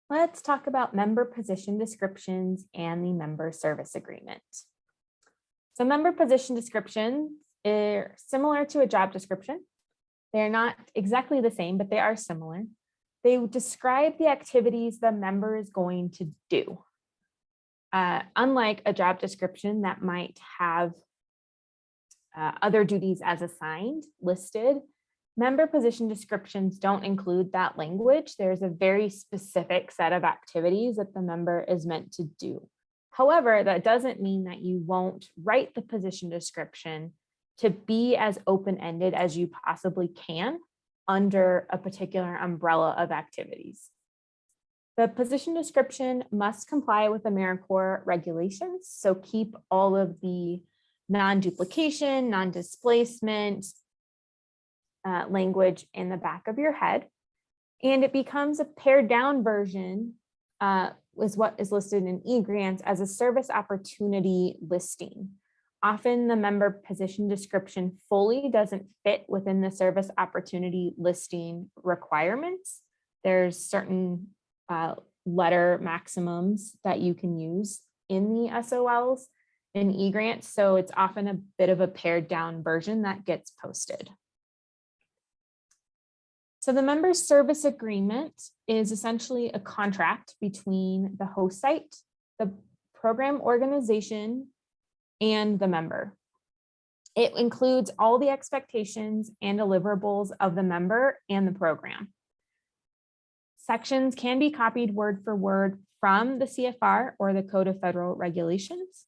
Let's talk about member position descriptions and the member service agreement. So member position descriptions are similar to a job description. They're not exactly the same, but they are similar. They describe the activities the member is going to do. Unlike a job description that might have other duties as assigned listed, member position descriptions don't include that language. There's a very specific set of activities that the member is meant to do. However, that doesn't mean that you won't write the position description to be as open-ended as you possibly can under a particular umbrella of activities. The position description must comply with AmeriCorps regulations, so keep all of the non-duplication, non-displacement language in the back of your head. And it becomes a pared down version is what is listed in eGrants as a service opportunity listing. Often the member position description fully doesn't fit within the service opportunity listing requirements. There's certain letter maximums that you can use in the SOLs in eGrants, so it's often a bit of a pared down version that gets posted. So the member service agreement is essentially a contract between the host site, the program organization, and the member. It includes all the expectations and deliverables of the member and the program. Sections can be copied word for word from the CFR or the Code of Federal Regulations,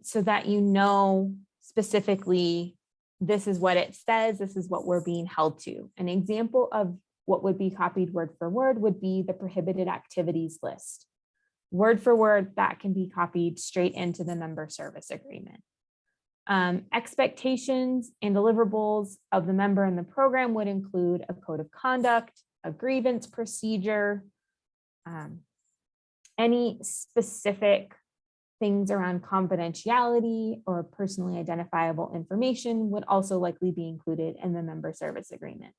so that you know specifically this is what it says, this is what we're being held to. An example of what would be copied word for word would be the prohibited activities list. Word for word, that can be copied straight into the member service agreement. Expectations and deliverables of the member in the program would include a code of conduct, a grievance procedure, any specific things around confidentiality or personally identifiable information would also likely be included in the member service agreement.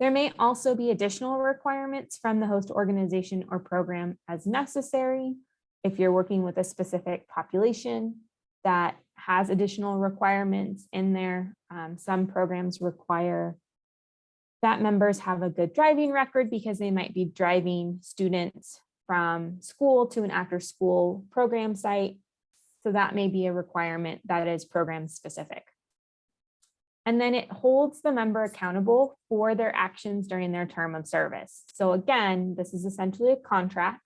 There may also be additional requirements from the host organization or program as necessary. If you're working with a specific population that has additional requirements in there, some programs require that members have a good driving record because they might be driving students from school to an after school program site. So that may be a requirement that is program specific. And then it holds the member accountable for their actions during their term of service. So again, this is essentially a contract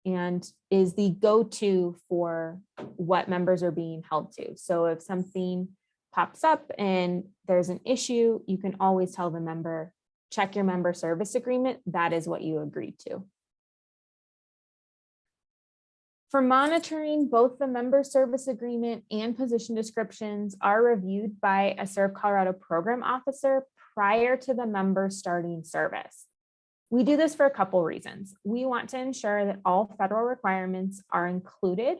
and is the go-to for what members are being held to. So if something pops up and there's an issue, you can always tell the member, check your member service agreement. That is what you agreed to. For monitoring, both the member service agreement and position descriptions are reviewed by a Serve Colorado program officer prior to the member starting service. We do this for a couple reasons. We want to ensure that all federal requirements are included.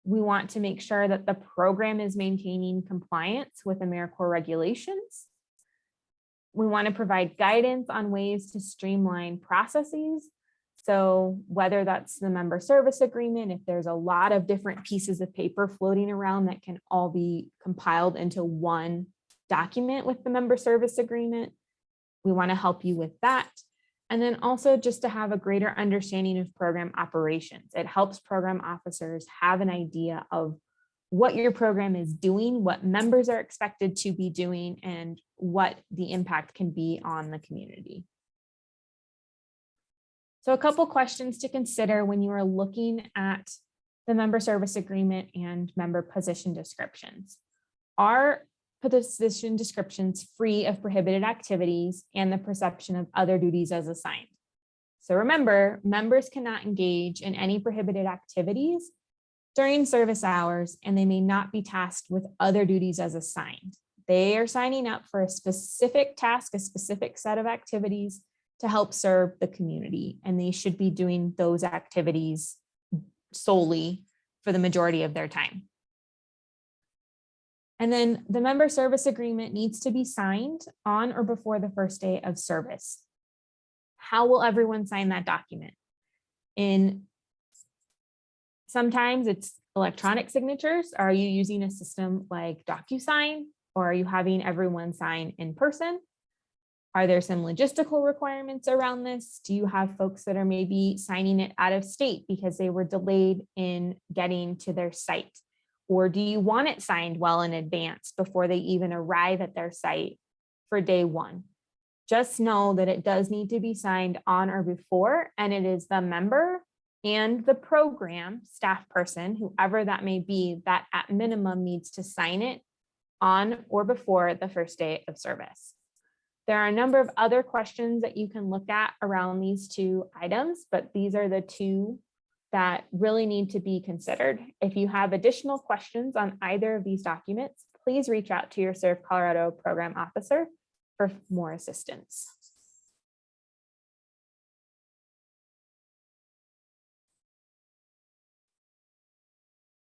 We want to make sure that the program is maintaining compliance with AmeriCorps regulations. We want to provide guidance on ways to streamline processes. So whether that's the member service agreement, if there's a lot of different pieces of paper floating around that can all be compiled into one document with the member service agreement, we want to help you with that. And then also just to have a greater understanding of program operations. It helps program officers have an idea of what your program is doing, what members are expected to be doing, and what the impact can be on the community. So a couple questions to consider when you are looking at the member service agreement and member position descriptions. Are position descriptions free of prohibited activities and the perception of other duties as assigned? So remember, members cannot engage in any prohibited activities during service hours, and they may not be tasked with other duties as assigned. They are signing up for a specific task, a specific set of activities to help serve the community, and they should be doing those activities solely for the majority of their time. And then the member service agreement needs to be signed on or before the first day of service. how will everyone sign that document? Sometimes it's electronic signatures. Are you using a system like DocuSign, or are you having everyone sign in person? Are there some logistical requirements around this? Do you have folks that are maybe signing it out of state because they were delayed in getting to their site? Or do you want it signed well in advance before they even arrive at their site for day one? Just know that it does need to be signed on or before, and it is the member and the program staff person, whoever that may be, that at minimum needs to sign it on or before the first day of service. There are a number of other questions that you can look at around these two items, but these are the two that really need to be considered. If you have additional questions on either of these documents, please reach out to your Serve Colorado program officer for more assistance.